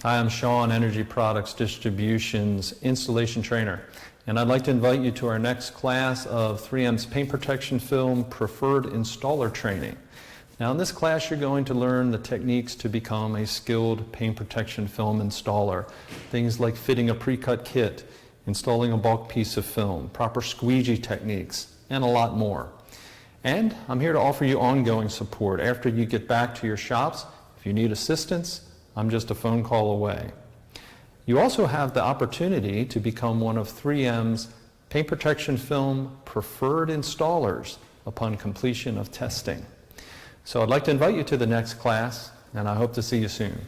Hi, I'm Sean, Energy Products Distribution's installation trainer, and I'd like to invite you to our next class of 3M's Paint Protection Film Preferred Installer Training. Now in this class you're going to learn the techniques to become a skilled paint protection film installer. Things like fitting a pre-cut kit, installing a bulk piece of film, proper squeegee techniques, and a lot more. And I'm here to offer you ongoing support after you get back to your shops. If you need assistance, I'm just a phone call away. You also have the opportunity to become one of 3M's paint protection film preferred installers upon completion of testing. So I'd like to invite you to the next class, and I hope to see you soon.